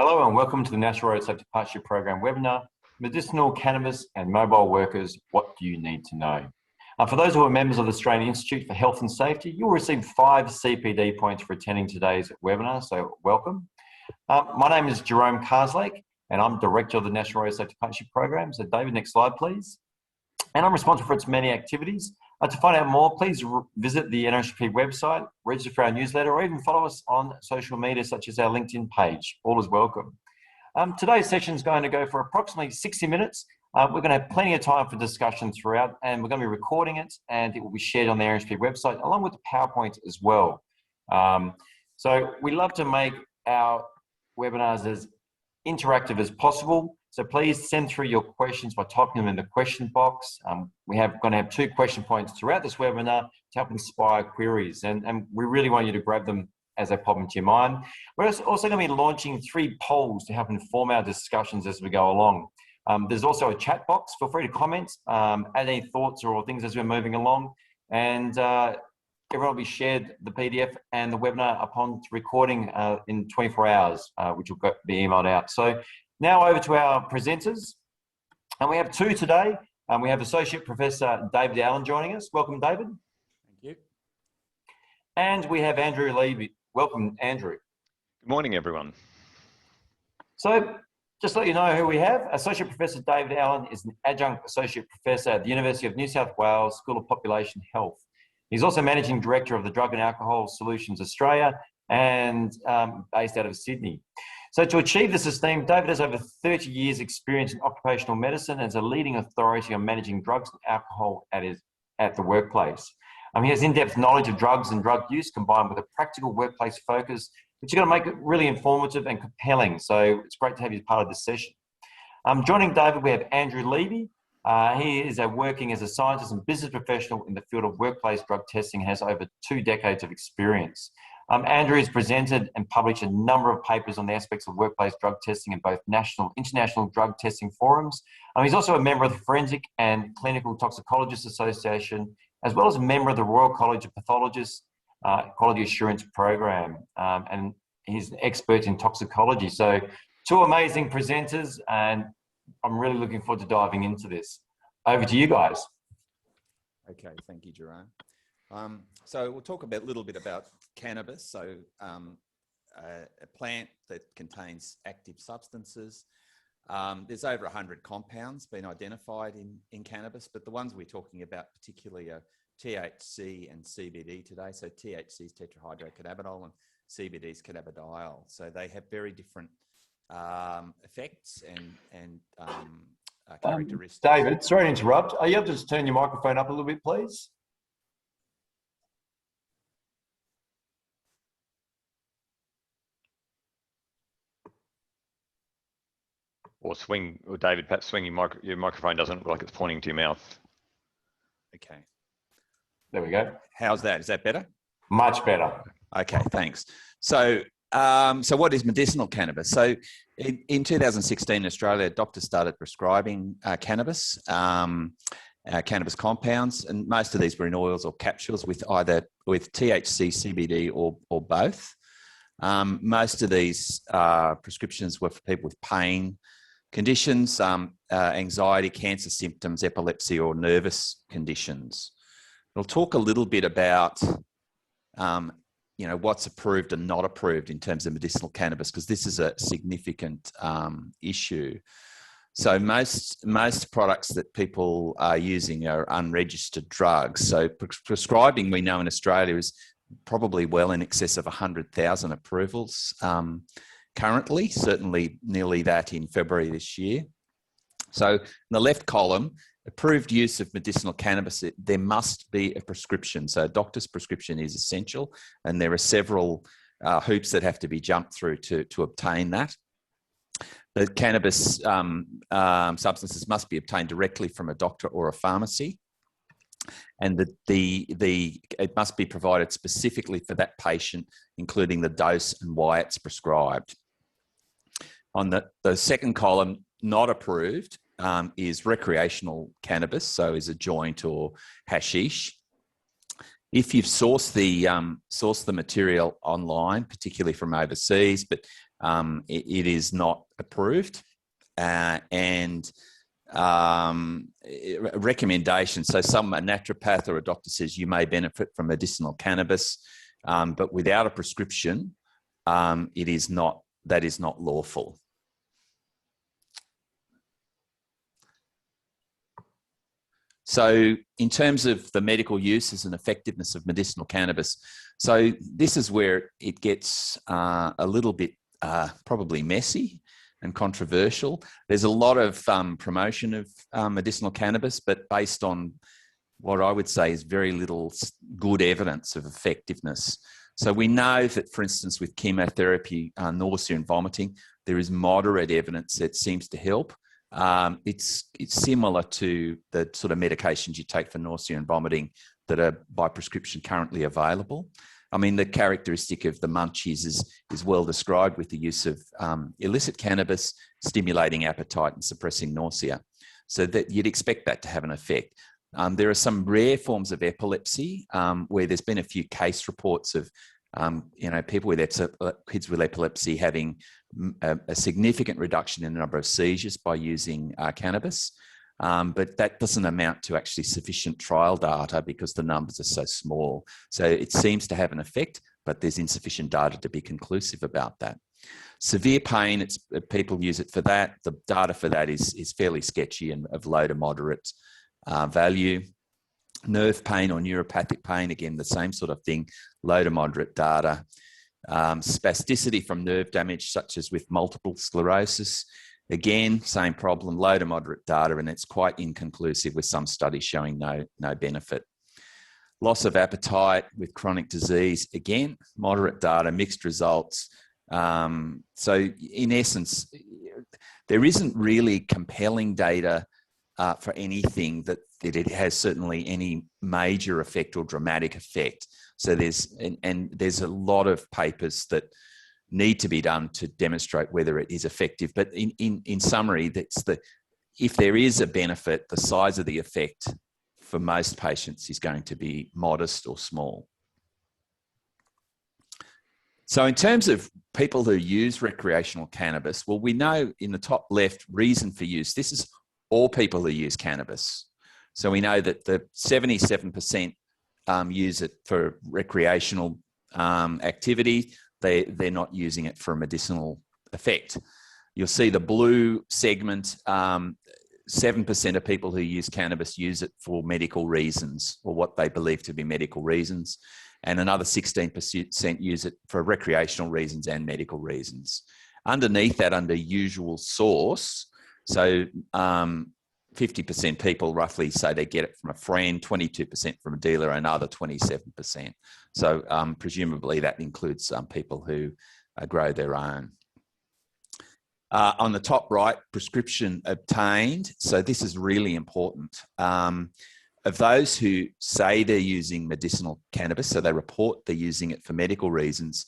Hello and welcome to the National Road Safety Partnership Program webinar, Medicinal, Cannabis and Mobile Workers, What Do You Need to Know? For those who are members of the Australian Institute for Health and Safety, you'll receive 5 CPD points for attending today's webinar, so welcome. My name is Jerome Carslake and I'm Director of the National Road Safety Partnership Program. So David, next slide please. And I'm responsible for its many activities. To find out more, please visit the NRSP website, register for our newsletter, or even follow us on social media such as our LinkedIn page. All is welcome. Today's session is going to go for approximately 60 minutes. We're going to have plenty of time for discussion throughout, and we're going to be recording it, and it will be shared on the NRSP website along with the PowerPoint as well. So we love to make our webinars as interactive as possible. So please send through your questions by typing them in the question box. We are going to have 2 question points throughout this webinar to help inspire queries, and we really want you to grab them as they pop into your mind. We're also going to be launching 3 polls to help inform our discussions as we go along. There's also a chat box. Feel free to comment, add any thoughts or things as we're moving along, and everyone will be shared the PDF and the webinar upon recording in 24 hours, which will be emailed out. So now over to our presenters, and we have 2 today. We have Associate Professor David Allen joining us. Welcome, David. Thank you. And we have Andrew Leibie. Welcome, Andrew. Good morning, everyone. So just to let you know who we have, Associate Professor David Allen is an Adjunct Associate Professor at the University of New South Wales School of Population Health. He's also Managing Director of the Drug and Alcohol Solutions Australia and based out of Sydney. So to achieve this esteem, David has over 30 years experience in occupational medicine and is a leading authority on managing drugs and alcohol at the workplace. He has in-depth knowledge of drugs and drug use combined with a practical workplace focus, which is going to make it really informative and compelling. So it's great to have you as part of this session. Joining David, we have Andrew Leibie. He is working as a scientist and business professional in the field of workplace drug testing and has over 2 decades of experience. Andrew has presented and published a number of papers on the aspects of workplace drug testing in both national and international drug testing forums. He's also a member of the Forensic and Clinical Toxicologists Association, as well as a member of the Royal College of Pathologists Quality Assurance Program, and he's an expert in toxicology. So 2 amazing presenters, and I'm really looking forward to diving into this. Over to you guys. Okay, thank you, Jerome. So we'll talk a little bit about cannabis. So a plant that contains active substances. There's over 100 compounds been identified in cannabis, but the ones we're talking about particularly are THC and CBD today. So THC is tetrahydrocannabinol and CBD is cannabidiol. So they have very different effects and characteristics. David, sorry to interrupt. Are you able to just turn your microphone up a little bit, please? Or David, perhaps swing your microphone doesn't look like it's pointing to your mouth. Okay. There we go. How's that? Is that better? Much better. Okay, thanks. So, so what is medicinal cannabis? So in 2016 in Australia, doctors started prescribing cannabis, cannabis compounds, and most of these were in oils or capsules with THC, CBD or both. Most of these prescriptions were for people with pain conditions, anxiety, cancer symptoms, epilepsy, or nervous conditions. We'll talk a little bit about, what's approved and not approved in terms of medicinal cannabis, because this is a significant issue. So most products that people are using are unregistered drugs. So prescribing, we know in Australia, is probably well in excess of 100,000 approvals currently, certainly nearly that in February this year. So in the left column, approved use of medicinal cannabis, there must be a prescription. So a doctor's prescription is essential, and there are several hoops that have to be jumped through to obtain that. The cannabis substances must be obtained directly from a doctor or a pharmacy, and it must be provided specifically for that patient, including the dose and why it's prescribed. On the second column, not approved, is recreational cannabis, so is a joint or hashish. If you've sourced the material online, particularly from overseas, but it is not approved. And recommendation. So a naturopath or a doctor says you may benefit from medicinal cannabis, but without a prescription, that is not lawful. So in terms of the medical uses and effectiveness of medicinal cannabis, so this is where it gets a little bit probably messy and controversial. There's a lot of promotion of medicinal cannabis, but based on what I would say is very little good evidence of effectiveness. So we know that, for instance, with chemotherapy, nausea and vomiting, there is moderate evidence that seems to help. It's similar to the sort of medications you take for nausea and vomiting that are by prescription currently available. I mean, the characteristic of the munchies is well described with the use of illicit cannabis, stimulating appetite and suppressing nausea. So that you'd expect that to have an effect. There are some rare forms of epilepsy where there's been a few case reports of people with kids with epilepsy having a significant reduction in the number of seizures by using cannabis. But that doesn't amount to actually sufficient trial data because the numbers are so small. So it seems to have an effect, but there's insufficient data to be conclusive about that. Severe pain, people use it for that. The data for that is fairly sketchy and of low to moderate value. Nerve pain or neuropathic pain, again, the same sort of thing, low to moderate data. Spasticity from nerve damage, such as with multiple sclerosis, again, same problem, low to moderate data, and it's quite inconclusive with some studies showing no benefit. Loss of appetite with chronic disease, again, moderate data, mixed results. So in essence, there isn't really compelling data for anything that it has certainly any major effect or dramatic effect. So there's a lot of papers that need to be done to demonstrate whether it is effective. But in summary, if there is a benefit, the size of the effect for most patients is going to be modest or small. So in terms of people who use recreational cannabis, well, we know in the top left, reason for use, this is all people who use cannabis. So we know that the 77% use it for recreational activity. They're not using it for a medicinal effect. You'll see the blue segment, 7% of people who use cannabis use it for medical reasons or what they believe to be medical reasons. And another 16% use it for recreational reasons and medical reasons. Underneath that, under usual source, so 50% people roughly say they get it from a friend, 22% from a dealer, and another 27%. So presumably that includes people who grow their own. On the top right, prescription obtained. So this is really important. Of those who say they're using medicinal cannabis, so they report they're using it for medical reasons,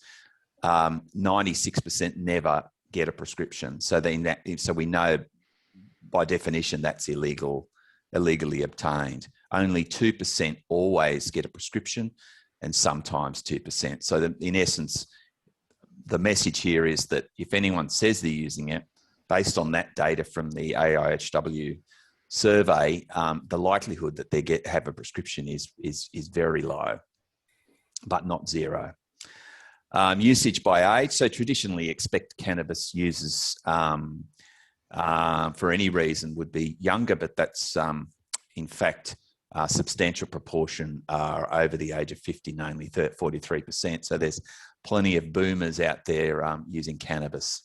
96% never get a prescription. So we know by definition that's illegally obtained. Only 2% always get a prescription, and sometimes 2%. So in essence, the message here is that if anyone says they're using it, based on that data from the AIHW survey, the likelihood that they have a prescription is very low, but not zero. Usage by age. So traditionally, expect cannabis users for any reason would be younger, but that's in fact a substantial proportion are over the age of 50, namely 43%. So there's plenty of boomers out there using cannabis.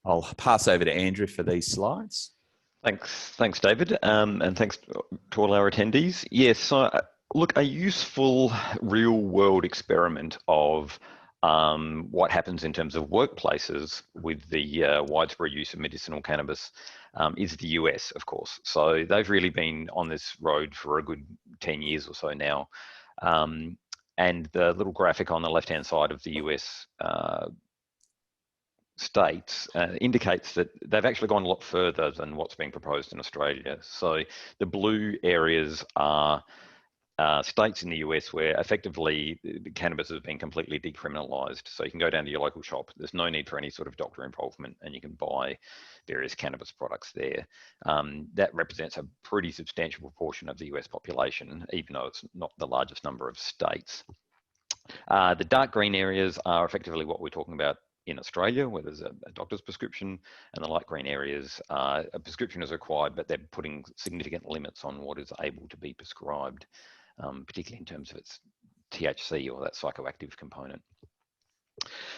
I'll pass over to Andrew for these slides. Thanks, David, and thanks to all our attendees. Yes, so look, a useful real-world experiment of what happens in terms of workplaces with the widespread use of medicinal cannabis is the US, of course. So they've really been on this road for a good 10 years or so now. And the little graphic on the left-hand side of the US states indicates that they've actually gone a lot further than what's being proposed in Australia. So the blue areas are states in the US where effectively the cannabis has been completely decriminalized. So you can go down to your local shop. There's no need for any sort of doctor involvement, and you can buy various cannabis products there. That represents a pretty substantial proportion of the US population, even though it's not the largest number of states. The dark green areas are effectively what we're talking about in Australia, where there's a doctor's prescription, and the light green areas, a prescription is required, but they're putting significant limits on what is able to be prescribed, particularly in terms of its THC or that psychoactive component.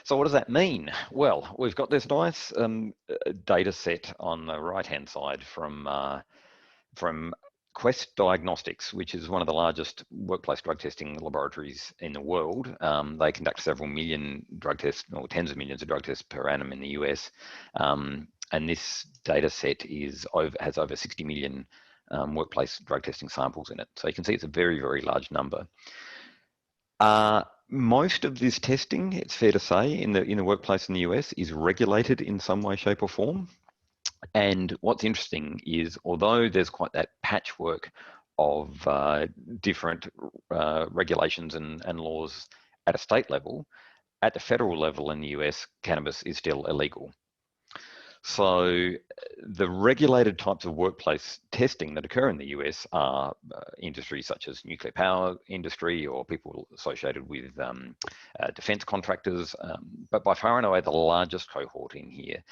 So what does that mean? Well, we've got this nice data set on the right-hand side from Quest Diagnostics, which is one of the largest workplace drug testing laboratories in the world. They conduct several million drug tests, or tens of millions of drug tests per annum in the US. And this data set has over 60 million workplace drug testing samples in it. So you can see it's a very, very large number. Most of this testing, it's fair to say, in the workplace in the US is regulated in some way, shape or form. And what's interesting is, although there's quite that patchwork of different regulations and laws at a state level, at the federal level in the US, cannabis is still illegal. So the regulated types of workplace testing that occur in the US are industries such as nuclear power industry or people associated with defense contractors. But by far and away, the largest cohort in here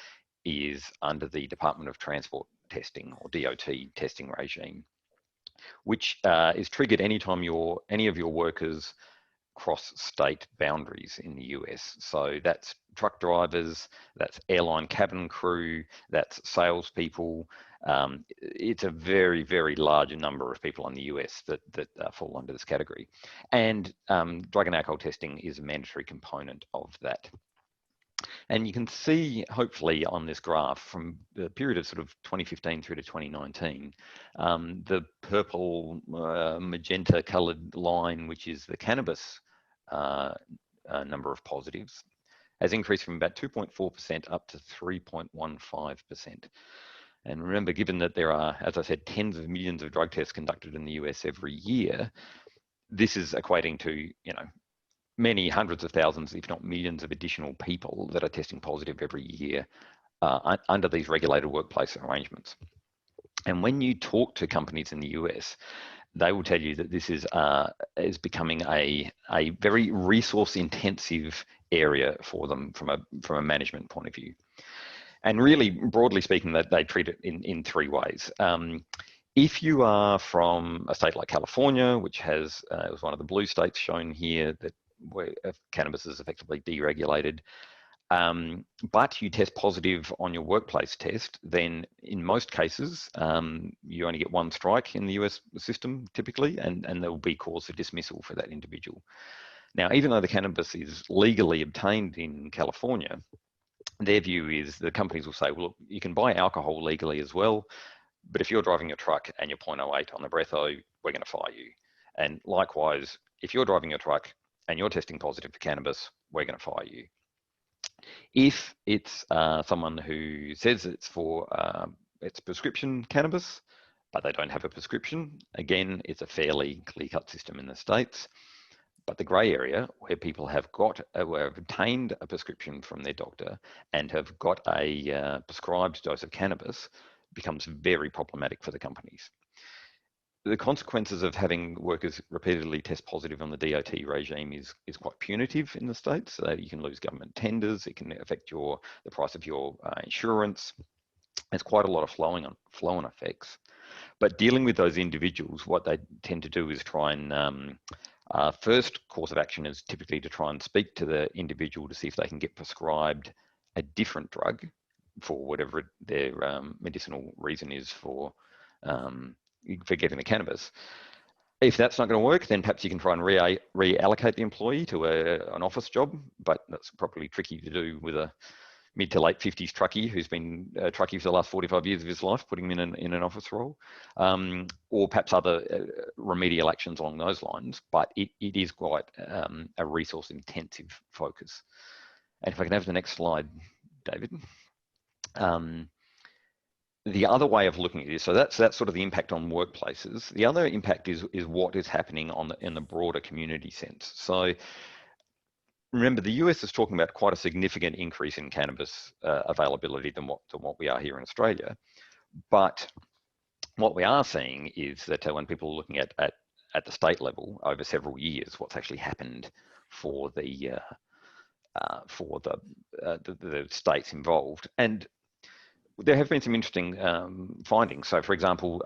is under the Department of Transport testing, or DOT testing regime, which is triggered anytime any of your workers cross state boundaries in the US. So that's truck drivers, that's airline cabin crew, that's salespeople. It's a very, very large number of people in the US that fall under this category. And drug and alcohol testing is a mandatory component of that. And you can see, hopefully, on this graph from the period of sort of 2015 through to 2019, the purple magenta coloured line, which is the cannabis number of positives, has increased from about 2.4% up to 3.15%. And remember, given that there are, as I said, tens of millions of drug tests conducted in the US every year, this is equating to, many hundreds of thousands, if not millions of additional people that are testing positive every year under these regulated workplace arrangements. And when you talk to companies in the US, they will tell you that this is becoming a very resource intensive area for them from a management point of view. And really, broadly speaking, that they treat it in three ways. If you are from a state like California, which has it was one of the blue states shown here, that where cannabis is effectively deregulated, but you test positive on your workplace test, then in most cases, you only get one strike in the US system typically, and there will be cause for dismissal for that individual. Now, even though the cannabis is legally obtained in California, their view is the companies will say, well, look, you can buy alcohol legally as well, but if you're driving your truck and you're 0.08 on the breatho, we're going to fire you. And likewise, if you're driving your truck and you're testing positive for cannabis, we're going to fire you. If it's someone who says it's for it's prescription cannabis, but they don't have a prescription, again, it's a fairly clear-cut system in the States. But the grey area, where people have obtained a prescription from their doctor and have got a prescribed dose of cannabis, becomes very problematic for the companies. The consequences of having workers repeatedly test positive on the DOT regime is quite punitive in the States. So you can lose government tenders, it can affect the price of your insurance. There's quite a lot of flow-on effects. But dealing with those individuals, what they tend to do is try and first course of action is typically to try and speak to the individual to see if they can get prescribed a different drug for whatever their medicinal reason is for getting the cannabis. If that's not going to work, then perhaps you can try and reallocate the employee to an office job, but that's probably tricky to do with a mid to late 50s truckie who's been a truckie for the last 45 years of his life, putting him in an office role, or perhaps other remedial actions along those lines, but it is quite a resource intensive focus. And if I can have the next slide, David. the other way of looking at this, so that's sort of the impact on workplaces. The other impact is what is happening in the broader community sense. So remember, the US is talking about quite a significant increase in cannabis availability than what we are here in Australia. But what we are seeing is that when people are looking at the state level over several years, what's actually happened for the states involved. And there have been some interesting findings. So, for example,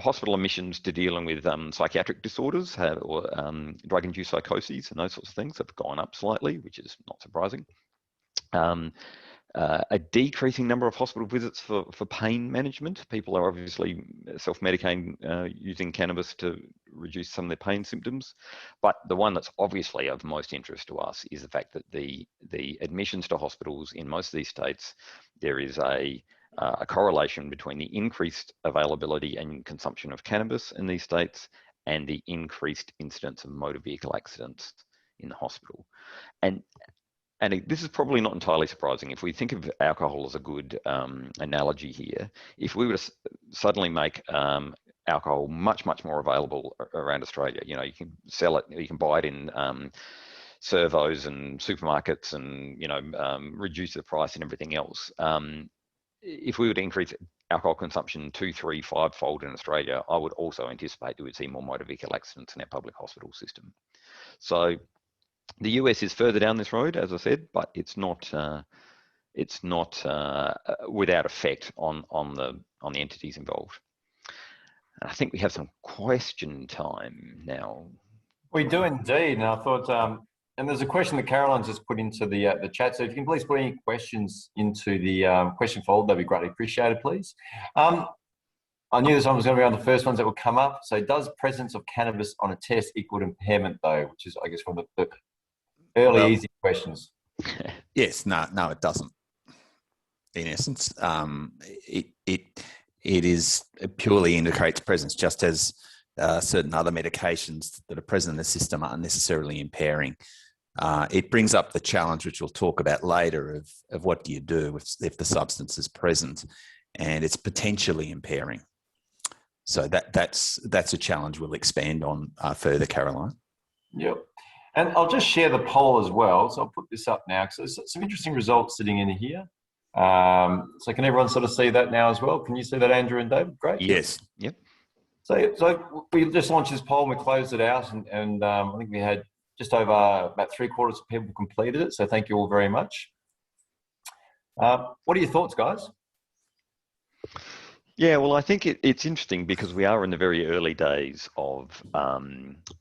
hospital admissions to dealing with psychiatric disorders or drug-induced psychoses and those sorts of things have gone up slightly, which is not surprising. A decreasing number of hospital visits for pain management. People are obviously self-medicating using cannabis to reduce some of their pain symptoms. But the one that's obviously of most interest to us is the fact that the admissions to hospitals in most of these states, there is a correlation between the increased availability and consumption of cannabis in these states and the increased incidence of motor vehicle accidents in the hospital. And this is probably not entirely surprising. If we think of alcohol as a good analogy here, if we were to suddenly make alcohol much more available around Australia, you can sell it, you can buy it in servos and supermarkets, and reduce the price and everything else. If we were to increase alcohol consumption 2, 3, 5-fold in Australia, I would also anticipate that we'd see more motor vehicle accidents in our public hospital system. So the US is further down this road, as I said, but it's not without effect on the entities involved. And I think we have some question time now. We do indeed, and I thought, and there's a question that Caroline's just put into the chat. So if you can please put any questions into the question folder, that'd be greatly appreciated, please. I knew this one was going to be one of the first ones that would come up. So does presence of cannabis on a test equal impairment, though? Which is, I guess, one of the early easy questions. Yes, no, it doesn't. In essence, it purely indicates presence, just as certain other medications that are present in the system aren't necessarily impairing. It brings up the challenge, which we'll talk about later, of what do you do if the substance is present and it's potentially impairing. So that's a challenge we'll expand on further, Caroline. Yep. And I'll just share the poll as well. So I'll put this up now because there's some interesting results sitting in here. So can everyone sort of see that now as well? Can you see that, Andrew and David? Great. Yes. Yep. So we just launched this poll and we closed it out, and I think we had just over about 3/4 of people completed it. So thank you all very much. What are your thoughts, guys? Yeah, well, I think it's interesting because we are in the very early days of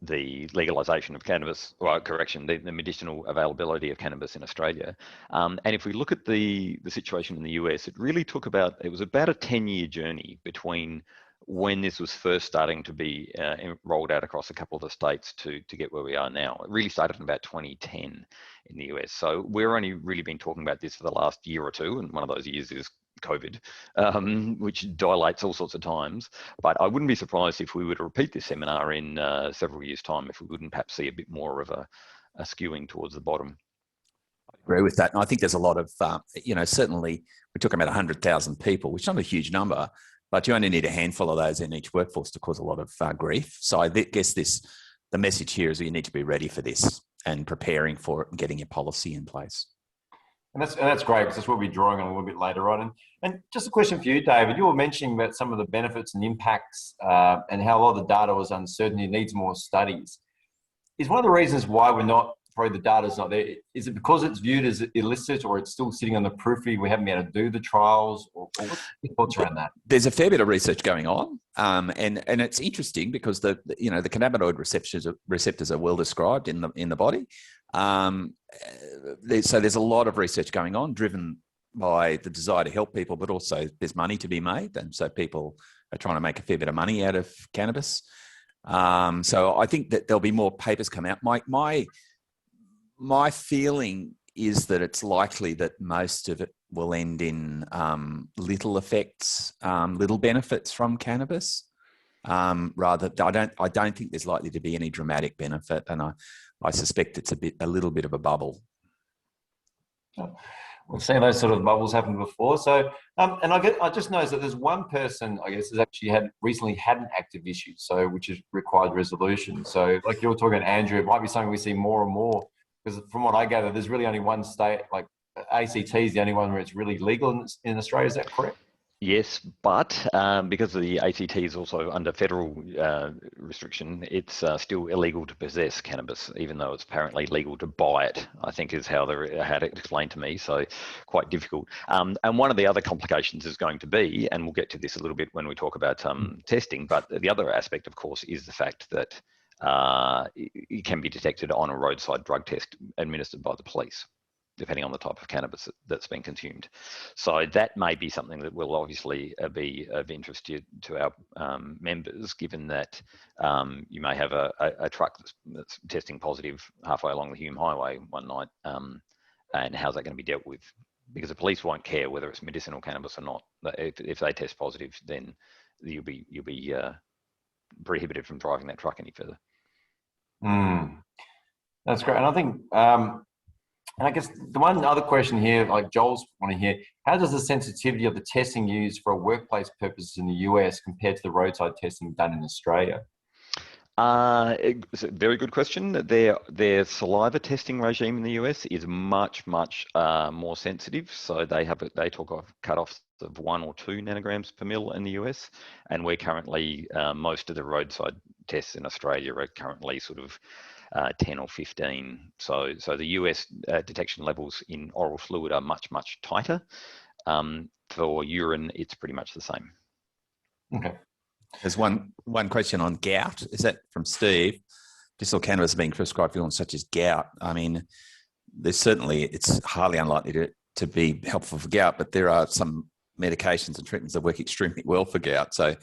the legalisation of cannabis, the medicinal availability of cannabis in Australia. And if we look at the situation in the US, it was about a 10-year journey between when this was first starting to be rolled out across a couple of the states to get where we are now. It really started in about 2010 in the US. So we're only really been talking about this for the last year or two, and one of those years is COVID, which dilates all sorts of times. But I wouldn't be surprised if we were to repeat this seminar in several years' time, if we wouldn't perhaps see a bit more of a skewing towards the bottom. I agree with that. And I think there's a lot of, certainly we're talking about 100,000 people, which is not a huge number, but you only need a handful of those in each workforce to cause a lot of grief. So I guess the message here is you need to be ready for this and preparing for it and getting your policy in place. And that's great, because that's what we'll be drawing on a little bit later on. And just a question for you, David. You were mentioning about some of the benefits and impacts and how a lot of the data was uncertain. It needs more studies. Is one of the reasons why the data's not there, is it because it's viewed as illicit, or it's still sitting on the periphery, we haven't been able to do the trials, or what's your thoughts around that? There's a fair bit of research going on, and it's interesting because the cannabinoid receptors are well described in the body. So there's a lot of research going on, driven by the desire to help people, but also there's money to be made, and so people are trying to make a fair bit of money out of cannabis. So I think that there'll be more papers come out. My feeling is that it's likely that most of it will end in little effects, little benefits from cannabis. I don't think there's likely to be any dramatic benefit, and I suspect it's a little bit of a bubble. We've seen those sort of bubbles happen before. So, and I just noticed that there's one person, I guess, has actually recently had an active issue, so which has required resolution. So, like you're talking, Andrew, it might be something we see more and more, because from what I gather, there's really only one state, like ACT is the only one where it's really legal in Australia. Is that correct? Yes, but because the ACT is also under federal restriction, it's still illegal to possess cannabis, even though it's apparently legal to buy it, I think is how they had it explained to me, so quite difficult. And one of the other complications is going to be, and we'll get to this a little bit when we talk about testing, but the other aspect, of course, is the fact that it can be detected on a roadside drug test administered by the police, depending on the type of cannabis that's been consumed. So that may be something that will obviously be of interest to our members, given that you may have a truck that's testing positive halfway along the Hume Highway one night, and how's that going to be dealt with? Because the police won't care whether it's medicinal cannabis or not. If they test positive, then you'll be prohibited from driving that truck any further. That's great. And I think and I guess the one other question here, like Joel's wanting here, how does the sensitivity of the testing used for workplace purposes in the US compare to the roadside testing done in Australia? It's a very good question. Their saliva testing regime in the US is much more sensitive. So they talk of cutoffs of 1 or 2 nanograms per mil in the US, and we're currently most of the roadside tests in Australia are currently sort of 10 or 15. So the US detection levels in oral fluid are much tighter. For urine, it's pretty much the same. Okay. There's one question on gout. Is that from Steve? Medicinal cannabis being prescribed for illness such as gout. I mean, it's highly unlikely to be helpful for gout, but there are some medications and treatments that work extremely well for gout. So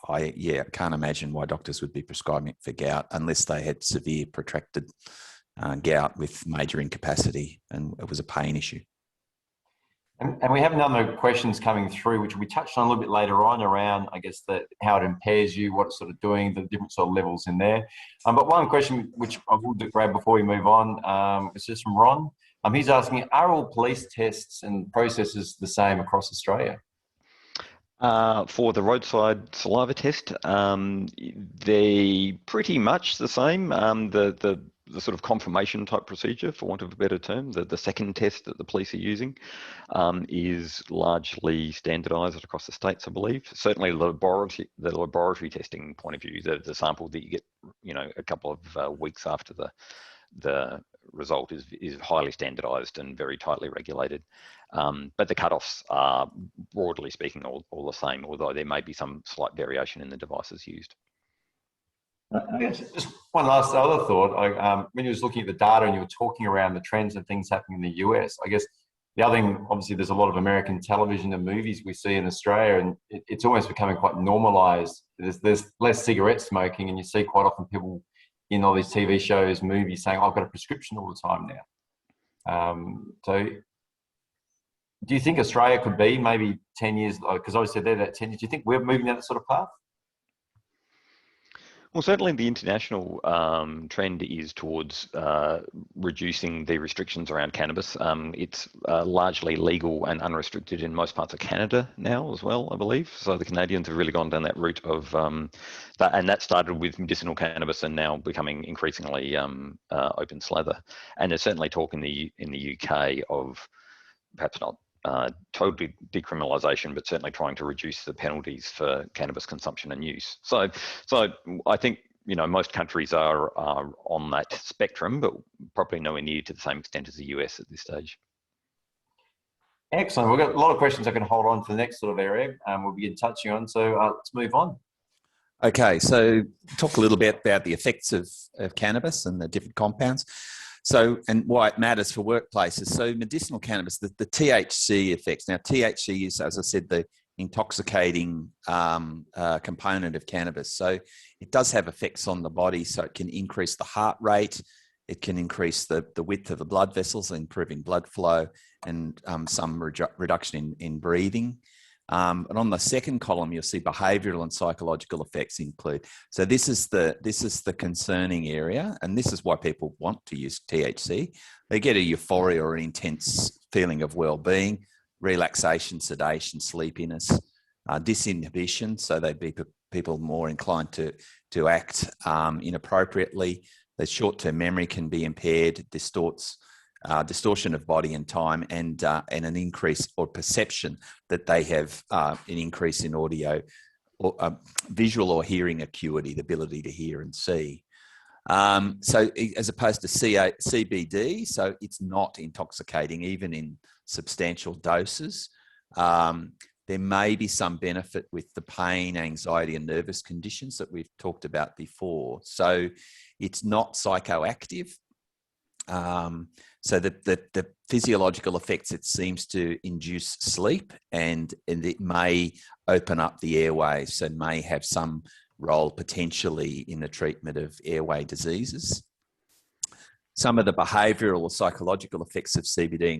I can't imagine why doctors would be prescribing it for gout unless they had severe protracted gout with major incapacity and it was a pain issue. And we have a number of questions coming through, which we touched on a little bit later on around, I guess, how it impairs you, what it's sort of doing, the different sort of levels in there. But one question, which I will grab before we move on, is just from Ron. He's asking, are all police tests and processes the same across Australia? For the roadside saliva test, they're pretty much the same. The sort of confirmation type procedure, for want of a better term, the second test that the police are using is largely standardised across the states, I believe. Certainly the laboratory testing point of view, the sample that you get, a couple of weeks after the result is highly standardised and very tightly regulated. But the cutoffs are, broadly speaking, all the same, although there may be some slight variation in the devices used. I guess just one last other thought. When you was looking at the data and you were talking around the trends and things happening in the US, I guess the other thing, obviously, there's a lot of American television and movies we see in Australia, and it's almost becoming quite normalised. There's less cigarette smoking, and you see quite often people in all these TV shows, movies saying, I've got a prescription all the time now. So do you think Australia could be maybe 10 years, because obviously they're that 10 years, do you think we're moving down that sort of path? Well, certainly the international trend is towards reducing the restrictions around cannabis. It's largely legal and unrestricted in most parts of Canada now as well, I believe. So the Canadians have really gone down that route of that, and that started with medicinal cannabis and now becoming increasingly open slather. And there's certainly talk in the UK of perhaps not total decriminalisation, but certainly trying to reduce the penalties for cannabis consumption and use. So I think most countries are on that spectrum, but probably nowhere near to the same extent as the US at this stage. Excellent. We've got a lot of questions I can hold on to the next sort of area, we'll begin touching on. So let's move on. Okay, so talk a little bit about the effects of cannabis and the different compounds. So, and why it matters for workplaces. So medicinal cannabis, the THC effects. Now, THC is, as I said, the intoxicating component of cannabis. So it does have effects on the body. So it can increase the heart rate. It can increase the width of the blood vessels, improving blood flow, and some reduction in breathing. And on the second column, you'll see behavioural and psychological effects include. So this is the concerning area, and this is why people want to use THC. They get a euphoria or an intense feeling of well-being, relaxation, sedation, sleepiness, disinhibition. So they'd be people more inclined to act inappropriately. The short-term memory can be impaired, distortion of body and time, and an increase or perception that they have an increase in audio or visual or hearing acuity, the ability to hear and see. So as opposed to CBD, so it's not intoxicating even in substantial doses. There may be some benefit with the pain, anxiety, and nervous conditions that we've talked about before. So it's not psychoactive. So the physiological effects, it seems to induce sleep, and it may open up the airways, so may have some role potentially in the treatment of airway diseases. Some of the behavioural or psychological effects of CBD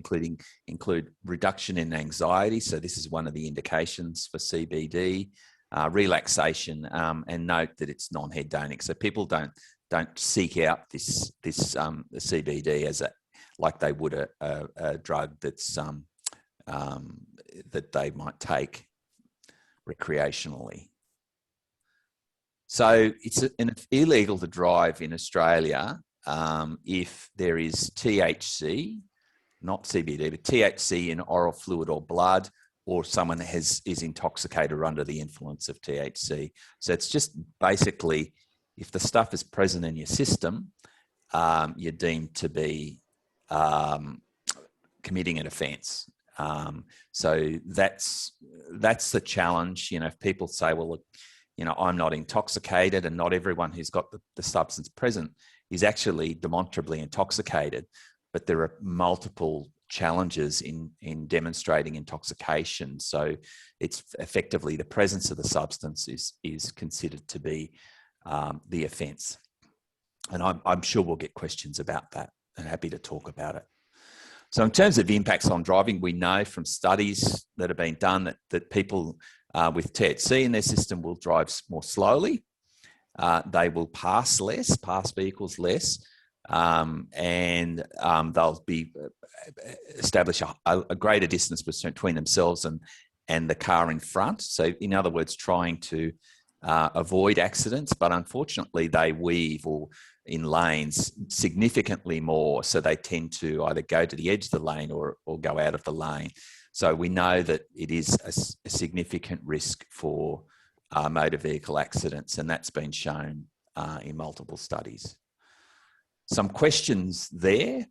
include reduction in anxiety. So this is one of the indications for CBD, relaxation, and note that it's non-hedonic. So people don't seek out the CBD as like they would a drug that's that they might take recreationally. So it's illegal to drive in Australia if there is THC, not CBD, but THC in oral fluid or blood, or someone is intoxicated or under the influence of THC. So it's just basically, if the stuff is present in your system, you're deemed to be committing an offence. So that's the challenge. You know, if people say, well, look, you know, I'm not intoxicated, and not everyone who's got the substance present is actually demonstrably intoxicated, but there are multiple challenges in demonstrating intoxication. So it's effectively the presence of the substance is considered to be the offence. And I'm sure we'll get questions about that, and happy to talk about it. So in terms of impacts on driving, we know from studies that have been done that people with THC in their system will drive more slowly. They will pass vehicles less, and they'll establish a greater distance between themselves and the car in front. So in other words, trying to avoid accidents, but unfortunately they weave or in lanes significantly more. So they tend to either go to the edge of the lane or go out of the lane. So we know that it is a significant risk for motor vehicle accidents, and that's been shown in multiple studies. Some questions there.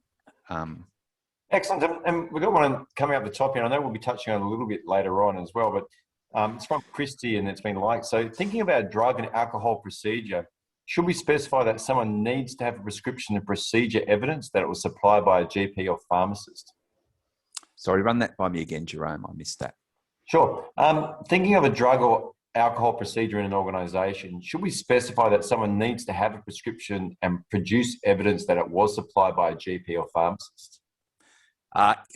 Excellent. And we've got one coming up the top here. I know we'll be touching on it a little bit later on as well, but it's from Christy, and it's been liked. So thinking about drug and alcohol procedure, should we specify that someone needs to have a prescription and procedure evidence that it was supplied by a GP or pharmacist? Sorry, run that by me again, Jerome. I missed that. Sure. Thinking of a drug or alcohol procedure in an organisation, should we specify that someone needs to have a prescription and produce evidence that it was supplied by a GP or pharmacist?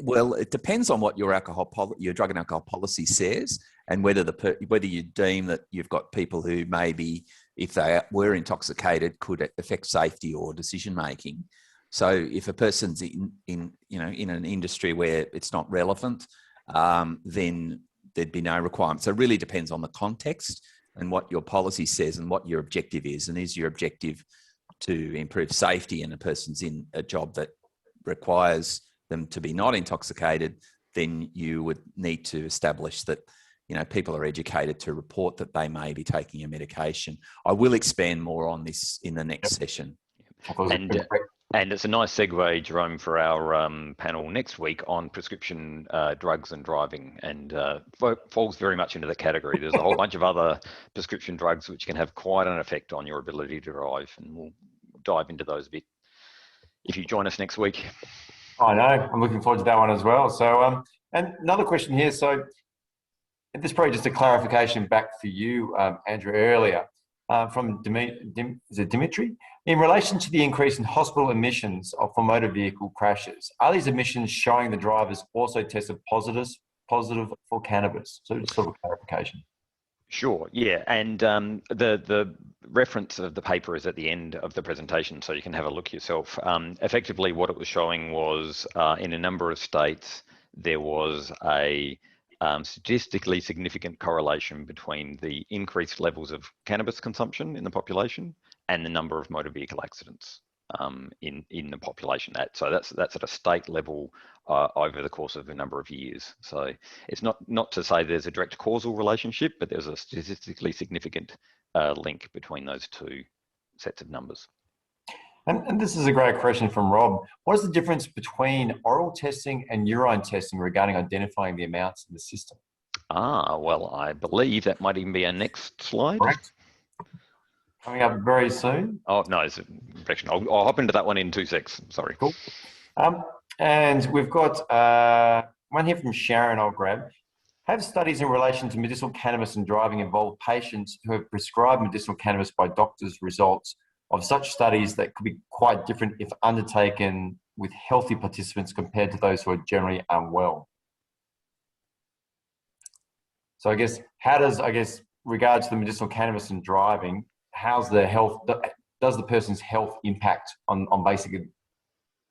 Well, it depends on what your drug and alcohol policy says, and whether you deem that you've got people who maybe, if they were intoxicated, could affect safety or decision making. So if a person's in an industry where it's not relevant, then there'd be no requirement. So it really depends on the context and what your policy says and what your objective is. And is your objective to improve safety, and a person's in a job that requires them to be not intoxicated, then you would need to establish that, you know, people are educated to report that they may be taking a medication. I will expand more on this in the next session. And it's a nice segue, Jerome, for our panel next week on prescription drugs and driving, and falls very much into the category. There's a whole bunch of other prescription drugs which can have quite an effect on your ability to drive, and we'll dive into those a bit if you join us next week. I know. I'm looking forward to that one as well. So, and another question here. So, this is probably just a clarification back for you, Andrew, earlier from Dimitri. In relation to the increase in hospital admissions for motor vehicle crashes, are these admissions showing the drivers also tested positive positive for cannabis? So just sort of clarification. Sure, yeah, and the reference of the paper is at the end of the presentation, so you can have a look yourself. Effectively, what it was showing was in a number of states, there was a statistically significant correlation between the increased levels of cannabis consumption in the population and the number of motor vehicle accidents in the population. So that's at a state level over the course of a number of years. So it's not to say there's a direct causal relationship, but there's a statistically significant link between those two sets of numbers. And this is a great question from Rob. What is the difference between oral testing and urine testing regarding identifying the amounts in the system? Well, I believe that might even be our next slide. Correct. Coming up very soon. Oh, no, it's a correction. I'll hop into that one in 2 secs. Sorry. Cool. And we've got one here from Sharon I'll grab. Have studies in relation to medicinal cannabis and driving involved patients who have prescribed medicinal cannabis by doctors results of such studies that could be quite different if undertaken with healthy participants compared to those who are generally unwell? So I guess, how does, regards to the medicinal cannabis and driving, how's the health, does the person's health impact on basically,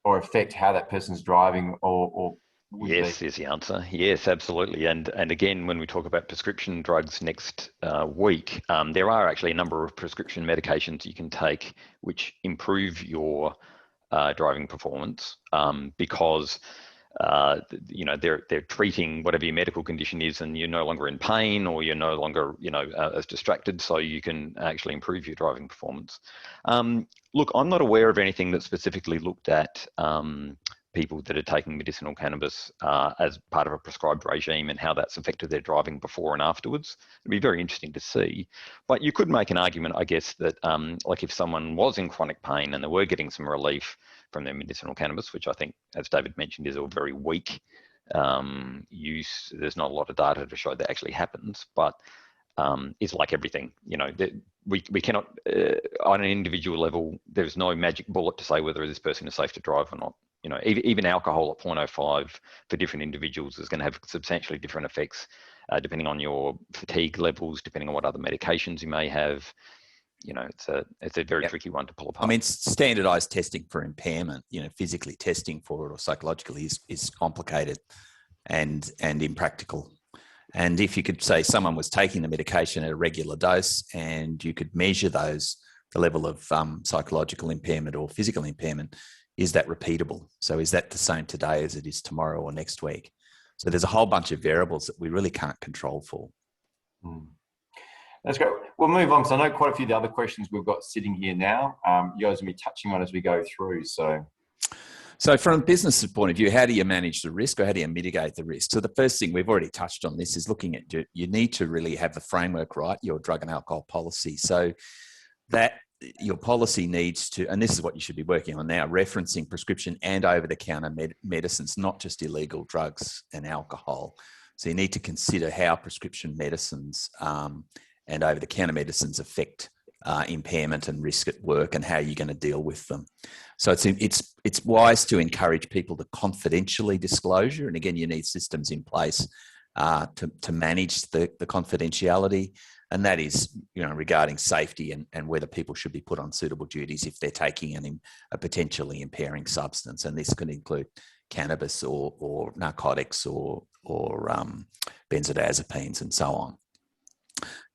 or affect how that person's driving or yes, is the answer. Yes, absolutely. And again, when we talk about prescription drugs next week, there are actually a number of prescription medications you can take which improve your driving performance because they're treating whatever your medical condition is, and you're no longer in pain or you're no longer as distracted, so you can actually improve your driving performance. Look, I'm not aware of anything that specifically looked at people that are taking medicinal cannabis as part of a prescribed regime and how that's affected their driving before and afterwards. It'd be very interesting to see. But you could make an argument, I guess, that like if someone was in chronic pain and they were getting some relief from their medicinal cannabis, which I think, as David mentioned, is a very weak use. There's not a lot of data to show that actually happens, but it's like everything, we cannot, on an individual level, there's no magic bullet to say whether this person is safe to drive or not. Even alcohol at 0.05 for different individuals is going to have substantially different effects depending on your fatigue levels, depending on what other medications you may have. It's a very tricky one to pull apart. I mean, standardized testing for impairment, physically testing for it or psychologically is complicated and impractical. And if you could say someone was taking the medication at a regular dose and you could measure the level of psychological impairment or physical impairment, is that repeatable? So is that the same today as it is tomorrow or next week? So there's a whole bunch of variables that we really can't control for. That's great. We'll move on because I know quite a few of the other questions we've got sitting here now. You guys will be touching on as we go through. So from a business point of view, how do you manage the risk or how do you mitigate the risk? So the first thing, we've already touched on this, is looking at, you need to really have the framework right, your drug and alcohol policy. So that your policy needs to, and this is what you should be working on now, referencing prescription and over-the-counter medicines, not just illegal drugs and alcohol. So you need to consider how prescription medicines and over-the-counter medicines affect impairment and risk at work and how you're going to deal with them. So it's wise to encourage people to confidentially disclosure. And again, you need systems in place to manage the confidentiality. And that is, regarding safety and whether people should be put on suitable duties if they're taking a potentially impairing substance. And this could include cannabis or narcotics or benzodiazepines and so on.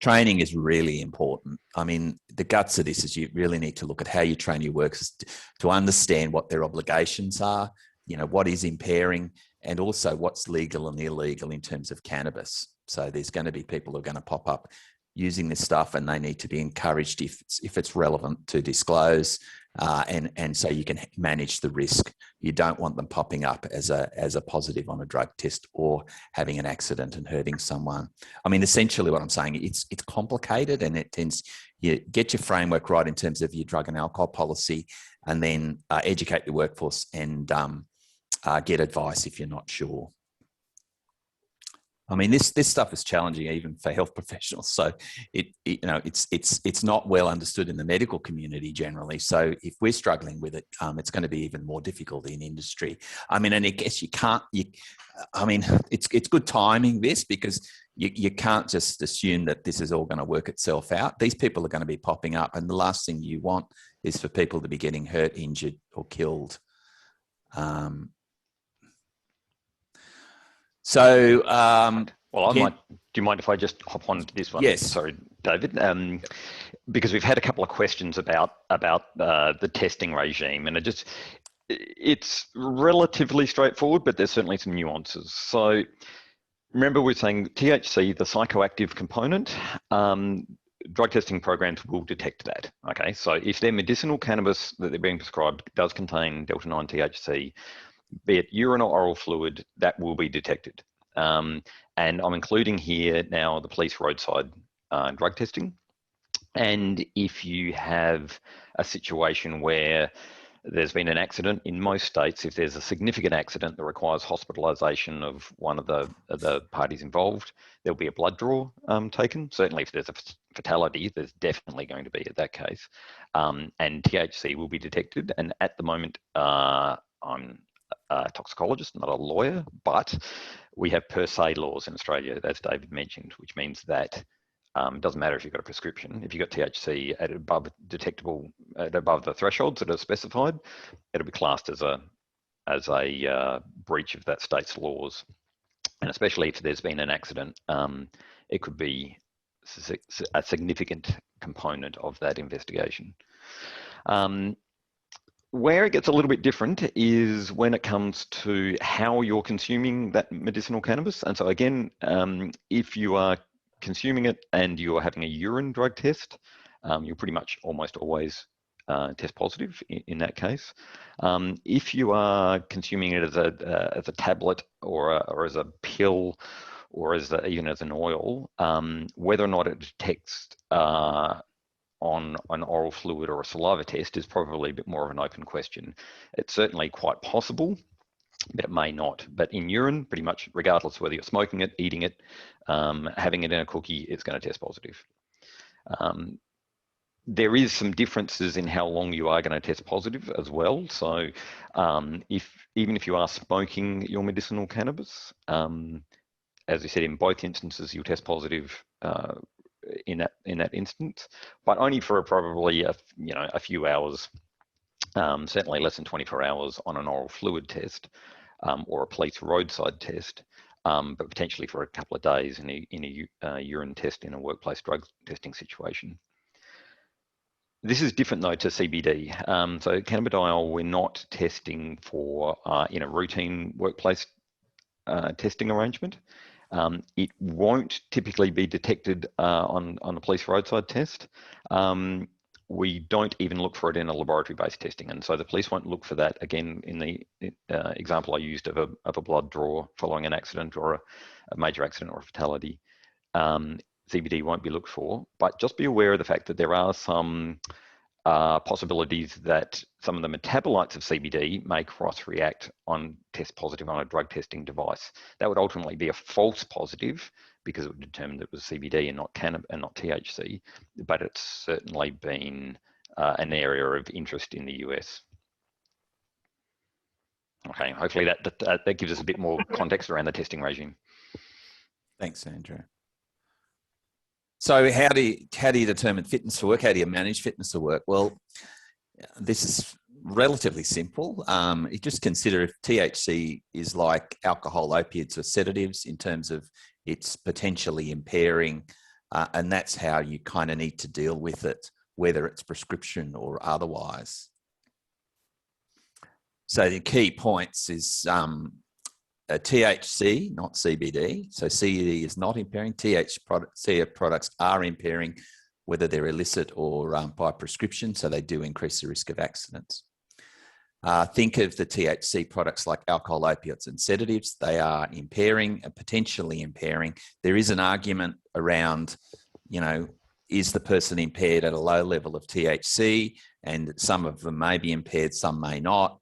Training is really important. I mean, the guts of this is you really need to look at how you train your workers to understand what their obligations are, what is impairing, and also what's legal and illegal in terms of cannabis. So there's going to be people who are going to pop up using this stuff, and they need to be encouraged if it's relevant to disclose, and so you can manage the risk. You don't want them popping up as a positive on a drug test or having an accident and hurting someone. I mean, essentially what I'm saying, it's complicated, and you get your framework right in terms of your drug and alcohol policy, and then educate the workforce and get advice if you're not sure. I mean, this stuff is challenging even for health professionals. So it's not well understood in the medical community generally. So if we're struggling with it, it's going to be even more difficult in industry. I mean, and I guess it's good timing this, because you can't just assume that this is all going to work itself out. These people are going to be popping up, and the last thing you want is for people to be getting hurt, injured, or killed. Do you mind if I just hop on to this one? Yes. Sorry, David. Because we've had a couple of questions about the testing regime, and it's relatively straightforward, but there's certainly some nuances. So remember, we're saying THC, the psychoactive component, drug testing programs will detect that. Okay, so if their medicinal cannabis that they're being prescribed does contain delta-9 THC, be it urine or oral fluid, that will be detected. And I'm including here now the police roadside drug testing. And if you have a situation where there's been an accident, in most states, if there's a significant accident that requires hospitalisation of one of the parties involved, there'll be a blood draw taken. Certainly if there's a fatality, there's definitely going to be at that case. And THC will be detected. And at the moment, I'm a toxicologist, not a lawyer, but we have per se laws in Australia, as David mentioned, which means that it doesn't matter if you've got a prescription. If you've got THC at above the thresholds that are specified, it'll be classed as a breach of that state's laws. And especially if there's been an accident, it could be a significant component of that investigation. Where it gets a little bit different is when it comes to how you're consuming that medicinal cannabis. And so again, if you are consuming it and you're having a urine drug test, you'll pretty much almost always test positive in that case. If you are consuming it as a tablet or as a pill or even as an oil, whether or not it detects on an oral fluid or a saliva test is probably a bit more of an open question. It's certainly quite possible, but it may not. But in urine, pretty much regardless of whether you're smoking it, eating it, having it in a cookie, it's going to test positive. There is some differences in how long you are going to test positive as well. So even if you are smoking your medicinal cannabis, as I said, in both instances, you'll test positive in that instance, but only for probably a few hours, certainly less than 24 hours on an oral fluid test or a police roadside test, but potentially for a couple of days in a urine test in a workplace drug testing situation. This is different though to CBD. So cannabidiol, we're not testing for in a routine workplace testing arrangement. It won't typically be detected on a police roadside test. We don't even look for it in a laboratory-based testing, and so the police won't look for that. Again, in the example I used of a blood draw following an accident or a major accident or a fatality, CBD won't be looked for. But just be aware of the fact that there are some possibilities that some of the metabolites of CBD may cross-react on test positive on a drug testing device. That would ultimately be a false positive because it would determine that it was CBD and not cannabis and not THC, but it's certainly been an area of interest in the US. Okay, hopefully that gives us a bit more context around the testing regime. Thanks, Andrew. So how do you determine fitness for work? How do you manage fitness for work? Well, this is relatively simple. You just consider if THC is like alcohol, opiates, or sedatives in terms of it's potentially impairing, and that's how you kind of need to deal with it, whether it's prescription or otherwise. So the key points is THC, not CBD. So CBD is not impairing. THC products are impairing, whether they're illicit or by prescription. So they do increase the risk of accidents. Think of the THC products like alcohol, opiates, and sedatives. They are impairing and potentially impairing. There is an argument around, is the person impaired at a low level of THC? And some of them may be impaired, some may not.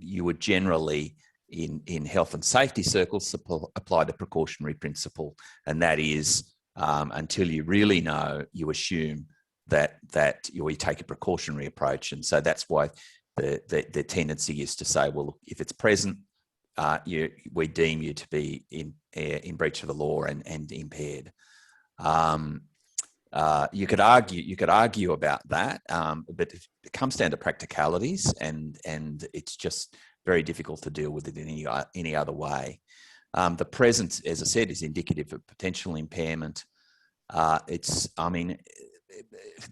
You would generally in health and safety circles apply the precautionary principle, and that is until you really know, you assume that you take a precautionary approach. And so that's why the tendency is to say, well, if it's present, we deem you to be in breach of the law and impaired. You could argue about that, but it comes down to practicalities, and it's just very difficult to deal with it in any other way. The presence, as I said, is indicative of potential impairment.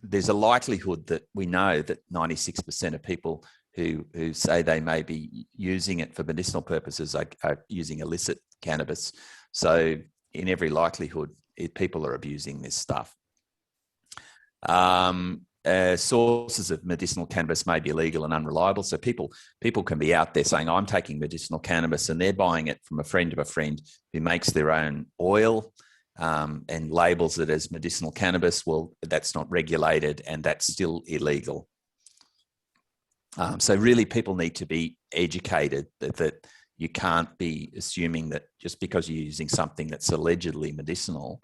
There's a likelihood that we know that 96% of people who say they may be using it for medicinal purposes are using illicit cannabis. So in every likelihood, people are abusing this stuff. Sources of medicinal cannabis may be illegal and unreliable. So people can be out there saying, I'm taking medicinal cannabis, and they're buying it from a friend of a friend who makes their own oil and labels it as medicinal cannabis. Well, that's not regulated, and that's still illegal. So really people need to be educated that you can't be assuming that just because you're using something that's allegedly medicinal,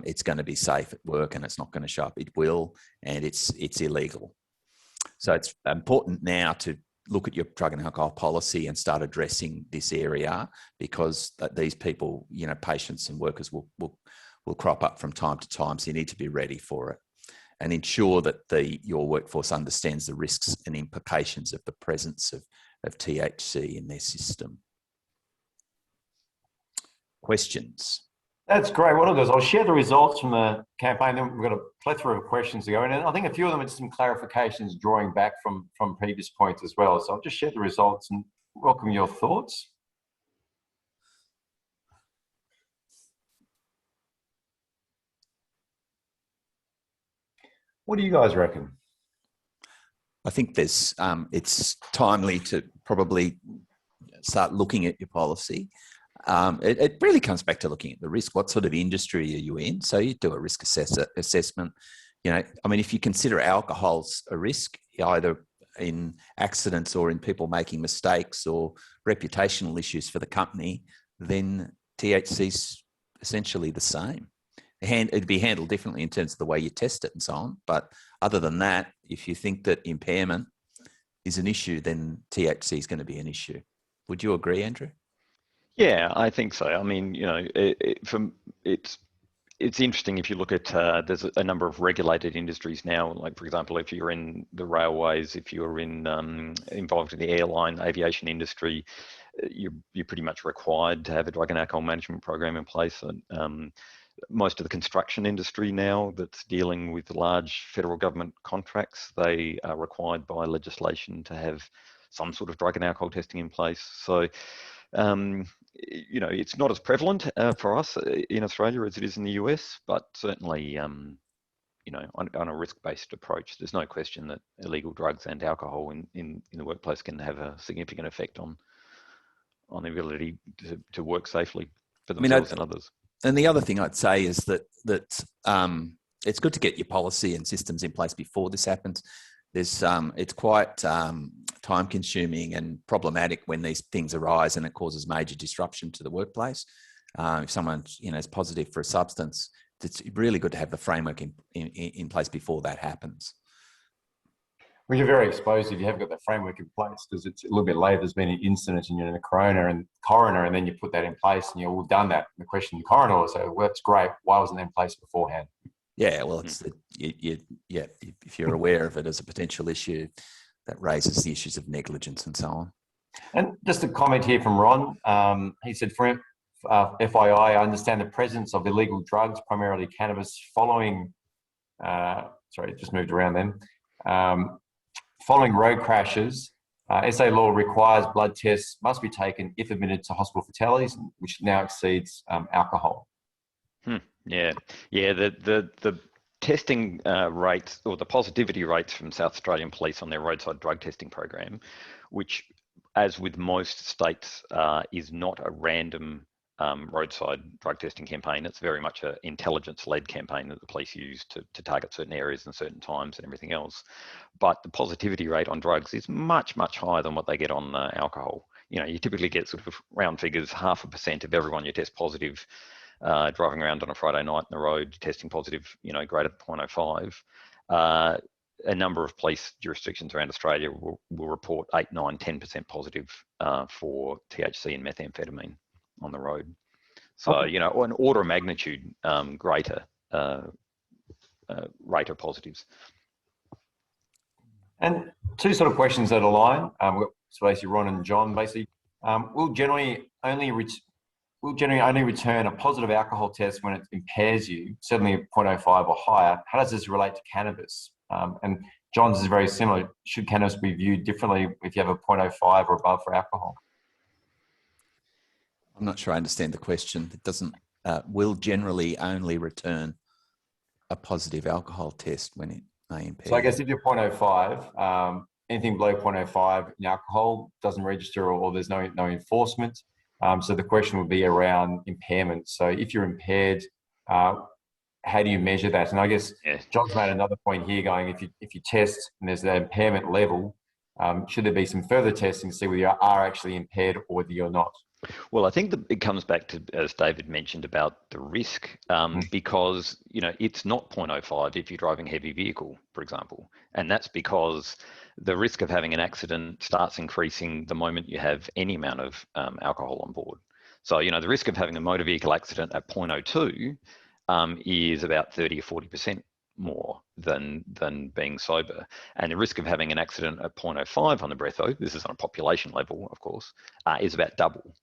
it's going to be safe at work and it's not going to show up. It will, and it's illegal. So it's important now to look at your drug and alcohol policy and start addressing this area, because these people, patients and workers will crop up from time to time. So you need to be ready for it and ensure that your workforce understands the risks and implications of the presence of THC in their system. Questions? That's great. What I'll do is I'll share the results from the campaign. Then we've got a plethora of questions to go in. And I think a few of them are just some clarifications drawing back from previous points as well. So I'll just share the results and welcome your thoughts. What do you guys reckon? I think it's timely to probably start looking at your policy. It really comes back to looking at the risk. What sort of industry are you in? So you do a risk assessment. If you consider alcohol's a risk, either in accidents or in people making mistakes or reputational issues for the company, then THC's essentially the same. It'd be handled differently in terms of the way you test it and so on. But other than that, if you think that impairment is an issue, then THC is going to be an issue. Would you agree, Andrew? Yeah, I think so. It's interesting if you look at, there's a number of regulated industries now, like for example, if you're in the railways, if you're involved in the airline, aviation industry, you're pretty much required to have a drug and alcohol management program in place. Most of the construction industry now that's dealing with large federal government contracts, they are required by legislation to have some sort of drug and alcohol testing in place. So, it's not as prevalent for us in Australia as it is in the US, but certainly, on a risk-based approach, there's no question that illegal drugs and alcohol in the workplace can have a significant effect on the ability to work safely for themselves and others. And the other thing I'd say is that it's good to get your policy and systems in place before this happens. It's quite time-consuming and problematic when these things arise and it causes major disruption to the workplace. If someone is positive for a substance, it's really good to have the framework in place before that happens. Well, you're very exposed if you haven't got that framework in place, because it's a little bit later. There's been an incident and you're in a coroner, and then you put that in place and you've all done that. And the question the coroner will say, well, that's great. Why wasn't that in place beforehand? Yeah, well, if you're aware of it as a potential issue, that raises the issues of negligence and so on. And just a comment here from Ron. He said, for FYI, I understand the presence of illegal drugs, primarily cannabis, following road crashes. SA law requires blood tests must be taken if admitted to hospital fatalities, which now exceeds alcohol. Yeah. The testing rates, or the positivity rates from South Australian Police on their roadside drug testing program, which, as with most states, is not a random roadside drug testing campaign. It's very much an intelligence-led campaign that the police use to target certain areas and certain times and everything else. But the positivity rate on drugs is much, much higher than what they get on alcohol. you typically get sort of round figures, 0.5% of everyone you test positive driving around on a Friday night on the road, testing positive, greater than 0.05. A number of police jurisdictions around Australia will report 8, 9, 10% positive for THC and methamphetamine on the road. So, Okay. an order of magnitude greater rate of positives. And two sort of questions that align. We've got basically Ron and John. Basically, we'll generally only return a positive alcohol test when it impairs you, certainly 0.05 or higher. How does this relate to cannabis? And John's is very similar. Should cannabis be viewed differently if you have a 0.05 or above for alcohol? I'm not sure I understand the question. It doesn't, will generally only return a positive alcohol test when it may impair. So I guess if you're 0.05, anything below 0.05 in alcohol doesn't register, or there's no enforcement. So the question would be around impairment. So if you're impaired, how do you measure that? And I guess John's made another point here, going if you test and there's that impairment level, should there be some further testing to see whether you are actually impaired or whether you're not? Well, I think that it comes back to, as David mentioned, about the risk, because it's not 0.05 if you're driving a heavy vehicle, for example, and that's because the risk of having an accident starts increasing the moment you have any amount of alcohol on board. So the risk of having a motor vehicle accident at 0.02 is about 30 or 40% more than being sober, and the risk of having an accident at 0.05 on the breatho, this is on a population level, of course, is about double.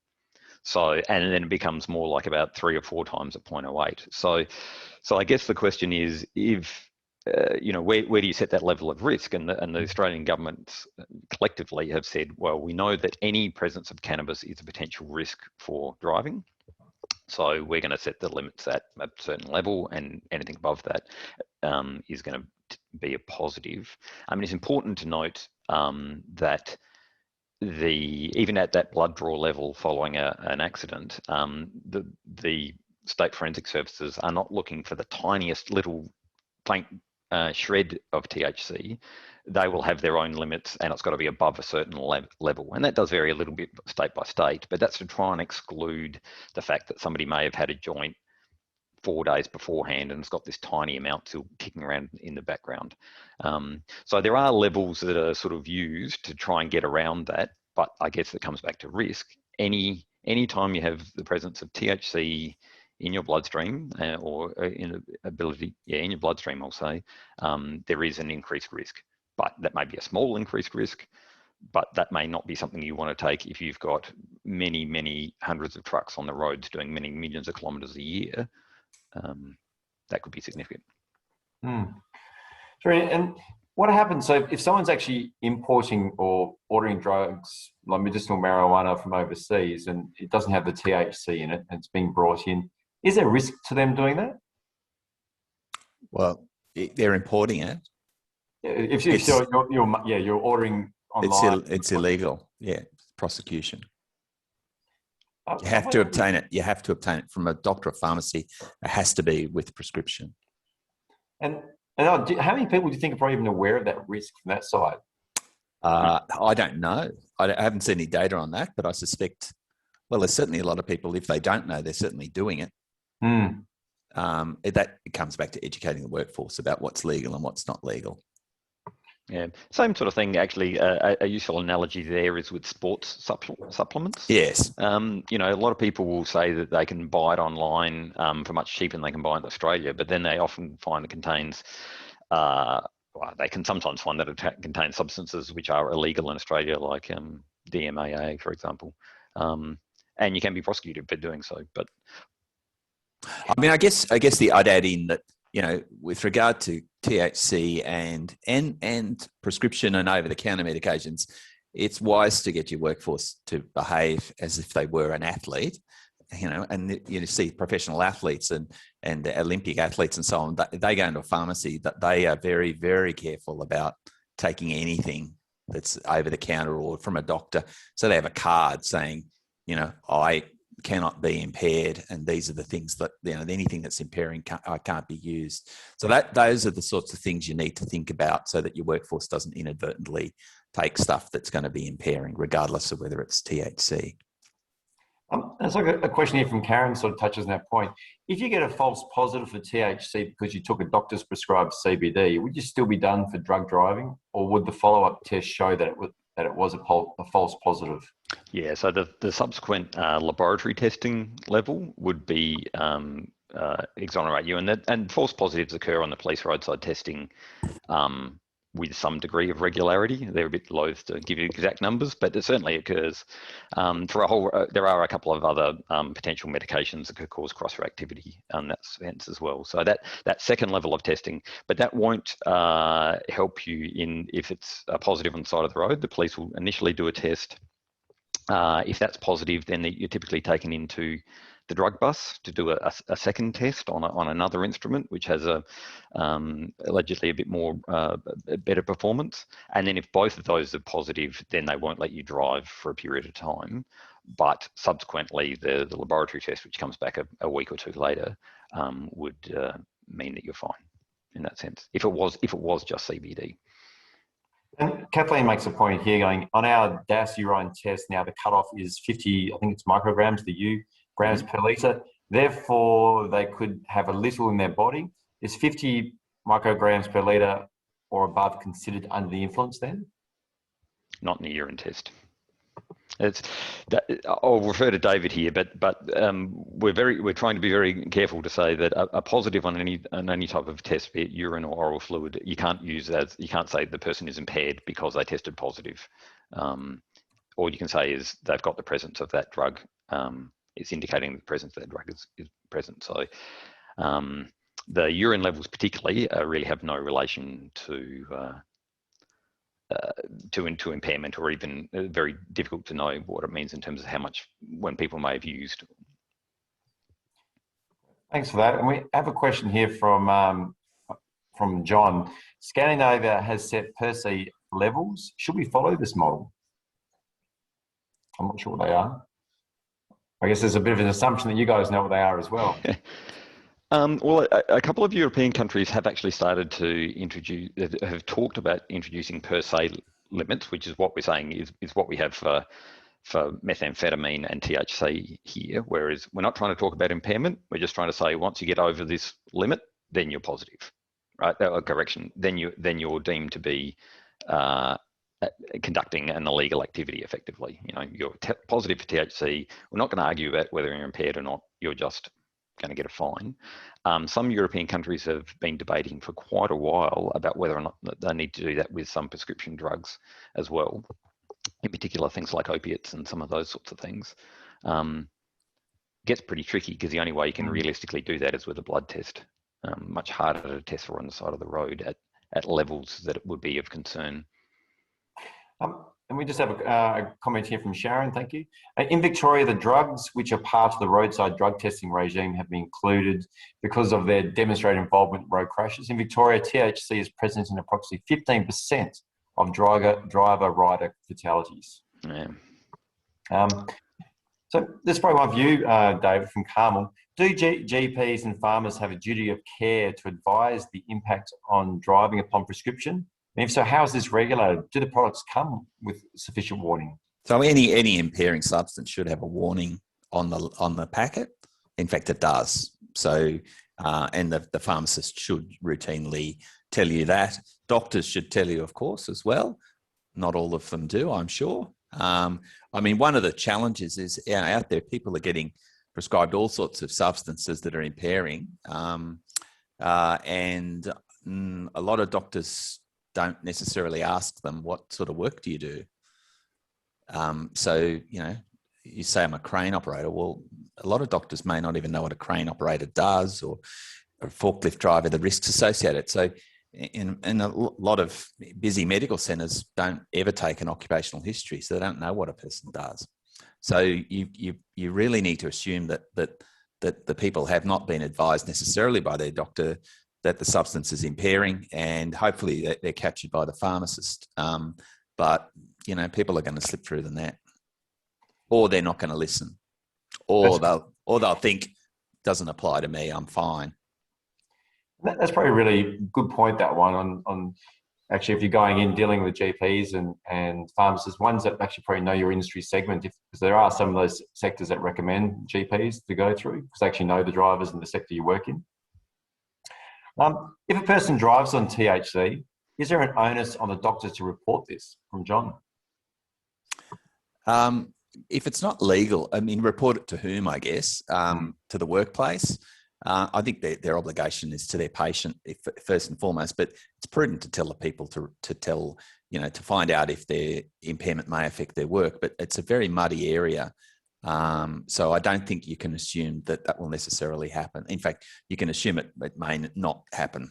So, and then it becomes more like about 3 or 4 times at 0.08. So I guess the question is, if where do you set that level of risk? And the Australian governments collectively have said, well, we know that any presence of cannabis is a potential risk for driving. So we're going to set the limits at a certain level, and anything above that is going to be a positive. I mean, it's important to note that even at that blood draw level following an accident, the state forensic services are not looking for the tiniest little faint shred of THC. They will have their own limits, and it's got to be above a certain level. And that does vary a little bit state by state, but that's to try and exclude the fact that somebody may have had a joint 4 days beforehand and it's got this tiny amount still kicking around in the background. So there are levels that are sort of used to try and get around that, but I guess it comes back to risk. Any time you have the presence of THC in your bloodstream or in your bloodstream, I'll say, there is an increased risk. But that may be a small increased risk, but that may not be something you want to take if you've got many, many hundreds of trucks on the roads doing many millions of kilometres a year. That could be significant. Sure. And what happens, so if someone's actually importing or ordering drugs like medicinal marijuana from overseas and it doesn't have the THC in it and it's being brought in, is there risk to them doing that? Well, they're importing it. If you're ordering online. It's illegal. Yeah, prosecution. You have to obtain it. You have to obtain it from a doctor or pharmacy. It has to be with prescription. And how many people do you think are probably even aware of that risk from that side? I don't know. I haven't seen any data on that, but I suspect, well, there's certainly a lot of people, if they don't know, they're certainly doing it. It comes back to educating the workforce about what's legal and what's not legal. Yeah, same sort of thing. Actually, a useful analogy there is with sports supplements. Yes. A lot of people will say that they can buy it online for much cheaper than they can buy it in Australia, but then they often find it contains. They can sometimes find that it contains substances which are illegal in Australia, like DMAA, for example, and you can be prosecuted for doing so. But I mean, I guess I'd add in that, with regard to THC and prescription and over-the-counter medications, it's wise to get your workforce to behave as if they were an athlete, and you see professional athletes and Olympic athletes and so on, they go into a pharmacy, that they are very, very careful about taking anything that's over-the-counter or from a doctor. So they have a card saying, cannot be impaired, and these are the things that, anything that's impairing can't be used. So those are the sorts of things you need to think about, so that your workforce doesn't inadvertently take stuff that's going to be impairing, regardless of whether it's THC. There's like a question here from Karen, sort of touches on that point. If you get a false positive for THC because you took a doctor's prescribed CBD, would you still be done for drug driving, or would the follow-up test show that it was a false positive? Yeah, so the subsequent laboratory testing level would be exonerate you, and false positives occur on the police roadside testing with some degree of regularity. They're a bit loath to give you exact numbers, but it certainly occurs for a whole. There are a couple of other potential medications that could cause cross-reactivity in that sense as well. So that second level of testing, but that won't help you if it's a positive on the side of the road. The police will initially do a test. If that's positive, then you're typically taken into the drug bus to do a second test on another instrument, which has allegedly a bit more better performance. And then if both of those are positive, then they won't let you drive for a period of time. But subsequently, the laboratory test, which comes back a week or two later, would mean that you're fine in that sense. If it was just CBD. And Kathleen makes a point here, going on our DASA urine test now, the cutoff is 50, I think it's micrograms, the U, grams per litre. Therefore, they could have a little in their body. Is 50 micrograms per litre or above considered under the influence then? Not in the urine test. I'll refer to David here, but we're trying to be very careful to say that a positive on any type of test, be it urine or oral fluid, you can't say the person is impaired because they tested positive. All you can say is they've got the presence of that drug. It's indicating the presence of that drug is present. So the urine levels particularly really have no relation to impairment, or even very difficult to know what it means in terms of how much when people may have used. Thanks for that. And we have a question here from John. Scandinavia has set per se levels. Should we follow this model? I'm not sure what they are. I guess there's a bit of an assumption that you guys know what they are as well. Well, a couple of European countries have actually started to have talked about introducing per se limits, which is what we're saying is what we have for methamphetamine and THC here. Whereas we're not trying to talk about impairment. We're just trying to say once you get over this limit, then you're positive, right? Correction. Then you're deemed to be conducting an illegal activity effectively. You're positive for THC. We're not going to argue about whether you're impaired or not. You're just going to get a fine. Some European countries have been debating for quite a while about whether or not they need to do that with some prescription drugs as well. In particular, things like opiates and some of those sorts of things. Gets pretty tricky because the only way you can realistically do that is with a blood test. Much harder to test for on the side of the road at levels that it would be of concern. And we just have a comment here from Sharon, thank you. In Victoria, the drugs which are part of the roadside drug testing regime have been included because of their demonstrated involvement in road crashes. In Victoria, THC is present in approximately 15% of driver-rider fatalities. Yeah. So this is probably one for you, David, from Carmel. Do GPs and farmers have a duty of care to advise the impact on driving upon prescription? And if so, how is this regulated? Do the products come with sufficient warning? So any impairing substance should have a warning on the packet. In fact, it does. So and the pharmacist should routinely tell you that. Doctors should tell you, of course, as well. Not all of them do, I'm sure. One of the challenges is out there, people are getting prescribed all sorts of substances that are impairing, and a lot of doctors don't necessarily ask them, what sort of work do you do? So, you say I'm a crane operator. Well, a lot of doctors may not even know what a crane operator does, or a forklift driver, the risks associated. So in a lot of busy medical centres don't ever take an occupational history, so they don't know what a person does. So you really need to assume that the people have not been advised necessarily by their doctor that the substance is impairing, and hopefully they're captured by the pharmacist. But people are going to slip through the net, or they're not going to listen, or they'll think doesn't apply to me. I'm fine. That's probably a really good point, that one, on actually, if you're going in dealing with GPs and pharmacists, ones that actually probably know your industry segment, because there are some of those sectors that recommend GPs to go through, because they actually know the drivers in the sector you work in. If a person drives on THC, is there an onus on the doctor to report this? From John. If it's not legal, I mean, report it to whom, I guess, to the workplace. I think their obligation is to their patient first and foremost, but it's prudent to tell the people to tell, to find out if their impairment may affect their work, but it's a very muddy area. So I don't think you can assume that will necessarily happen. In fact, you can assume it may not happen.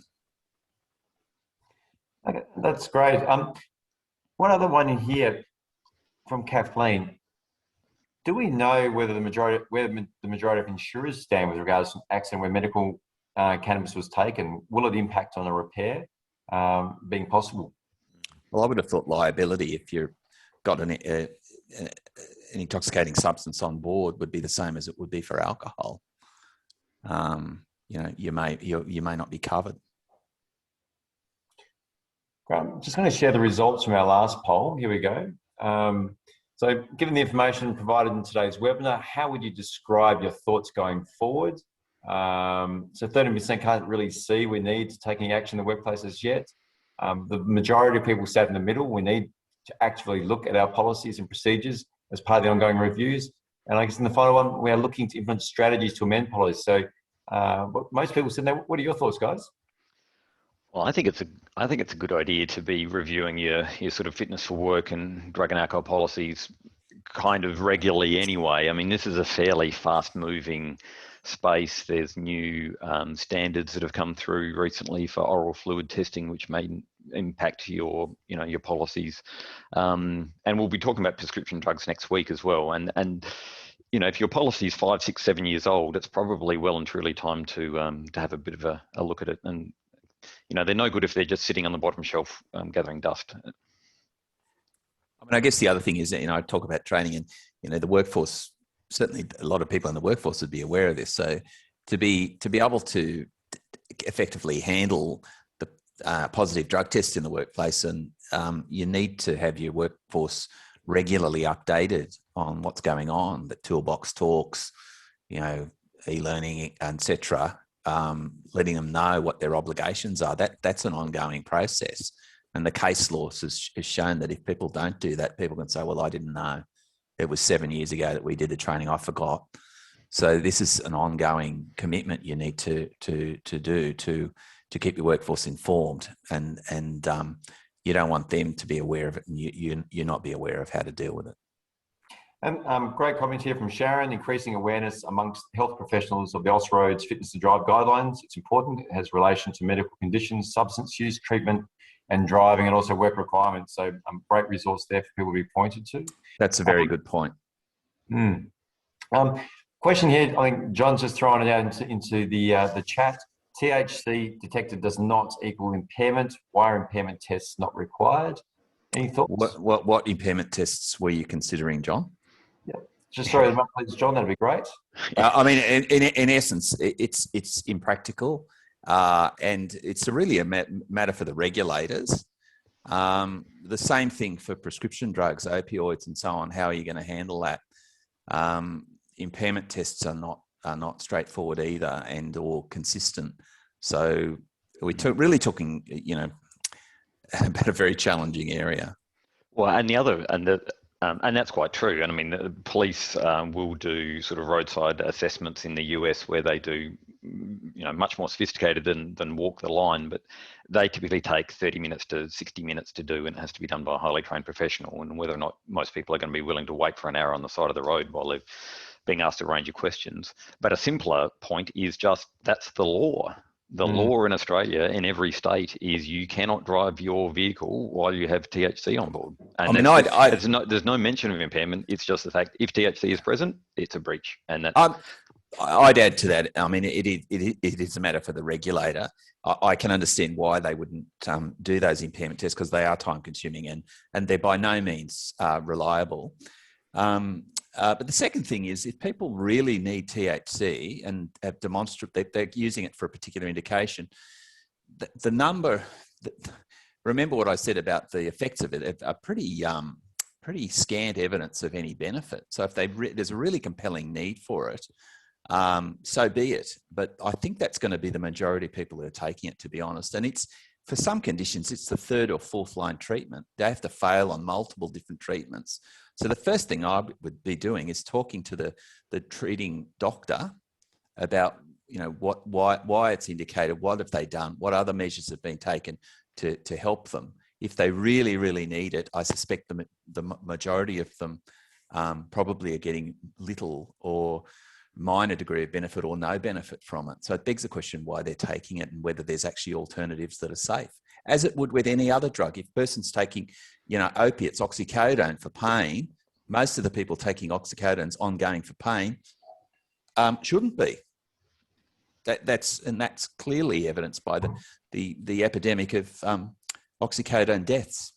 Okay, that's great. One other one in here from Kathleen. Do we know whether the majority of insurers stand with regards to an accident where medical cannabis was taken? Will it impact on a repair being possible? Well, I would have thought liability, if you've got an intoxicating substance on board, would be the same as it would be for alcohol. You may not be covered. Great. I'm just going to share the results from our last poll. Here we go. So given the information provided in today's webinar, how would you describe your thoughts going forward? So 13% can't really see we need to take any action in the workplaces yet. The majority of people sat in the middle. We need to actively look at our policies and procedures as part of the ongoing reviews. And I guess in the final one, we are looking to implement strategies to amend policies. So what most people said, what are your thoughts, guys? Well, I think it's a good idea to be reviewing your sort of fitness for work and drug and alcohol policies kind of regularly anyway. I mean, this is a fairly fast-moving space. There's new standards that have come through recently for oral fluid testing, which may impact your policies. And we'll be talking about prescription drugs next week as well. And if your policy is 5, 6, 7 years old, it's probably well and truly time to have a bit of a look at it. And they're no good if they're just sitting on the bottom shelf gathering dust. I mean, I guess the other thing is that, I talk about training and, the workforce, certainly a lot of people in the workforce would be aware of this. So to be able to effectively handle the positive drug tests in the workplace, and you need to have your workforce regularly updated on what's going on, the toolbox talks, e-learning, etc., letting them know what their obligations are. That's an ongoing process. And the case law has shown that if people don't do that, people can say, well, I didn't know. It was 7 years ago that we did the training, I forgot. So this is an ongoing commitment you need to do to keep your workforce informed. And you don't want them to be aware of it and you not be aware of how to deal with it. And great comment here from Sharon, increasing awareness amongst health professionals of the Austroads Fitness to Drive guidelines. It's important. It has relation to medical conditions, substance use, treatment, and driving, and also work requirements. So great resource there for people to be pointed to. That's a very good point. Question here, I think John's just throwing it out into the chat. THC detected does not equal impairment. Why are impairment tests not required? Any thoughts? What impairment tests were you considering, John? Yeah, just throw them up, please, John. That'd be great. I mean, in essence, it's impractical, and it's really a matter for the regulators. The same thing for prescription drugs, opioids, and so on. How are you going to handle that? Impairment tests are not straightforward either, and or consistent. So we're really talking, about a very challenging area. Well, and that's quite true. And I mean, the police will do sort of roadside assessments in the US where they do, much more sophisticated than walk the line, but they typically take 30 minutes to 60 minutes to do, and it has to be done by a highly trained professional. And whether or not most people are going to be willing to wait for an hour on the side of the road while they're being asked a range of questions. But a simpler point is just that's the law. The law in Australia, in every state, is you cannot drive your vehicle while you have THC on board. And there's no mention of impairment. It's just the fact if THC is present, it's a breach. And that's... I'd add to that. I mean, it is a matter for the regulator. I can understand why they wouldn't do those impairment tests, because they are time consuming and they're by no means reliable. But the second thing is, if people really need THC and have demonstrated they're using it for a particular indication, the number, remember what I said about the effects of it, are pretty scant evidence of any benefit. So if there's a really compelling need for it, so be it. But I think that's going to be the majority of people who are taking it, to be honest. And it's, for some conditions, it's the third or fourth line treatment. They have to fail on multiple different treatments. So the first thing I would be doing is talking to the treating doctor about, why it's indicated, what have they done, what other measures have been taken to help them. If they really, really need it, I suspect the majority of them probably are getting little or minor degree of benefit or no benefit from it. So it begs the question why they're taking it and whether there's actually alternatives that are safe, as it would with any other drug. If a person's taking, opiates, oxycodone for pain, most of the people taking oxycodones ongoing for pain shouldn't be. That's clearly evidenced by the epidemic of oxycodone deaths.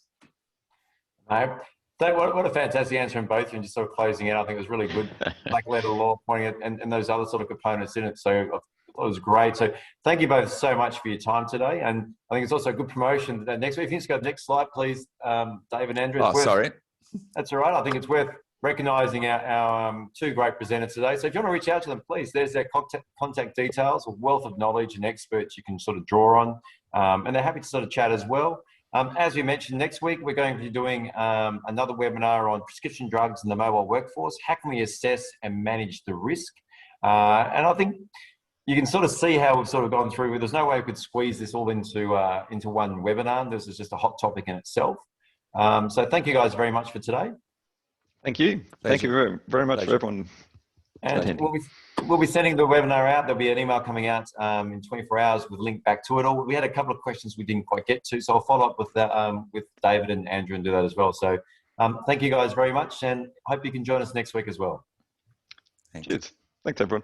No. So what a fantastic answer in both, and just sort of closing out, I think it was really good, like letter law pointing it and those other sort of components in it. So I thought it was great. So thank you both so much for your time today. And I think it's also a good promotion that next week. If you just go to the next slide, please, Dave and Andrew. Sorry. That's all right. I think it's worth recognising our two great presenters today. So if you want to reach out to them, please, there's their contact details, a wealth of knowledge and experts you can sort of draw on. And they're happy to sort of chat as well. As we mentioned, next week we're going to be doing another webinar on prescription drugs in the mobile workforce. How can we assess and manage the risk? And I think you can sort of see how we've sort of gone through. There's no way we could squeeze this all into one webinar. This is just a hot topic in itself. So thank you guys very much for today. Thank you. Pleasure. Thank you very much Pleasure. for everyone. And we'll be sending the webinar out. There'll be an email coming out in 24 hours with a link back to it all. We had a couple of questions we didn't quite get to, so I'll follow up with that with David and Andrew and do that as well. So thank you guys very much, and hope you can join us next week as well. Thank Cheers. Thanks, everyone.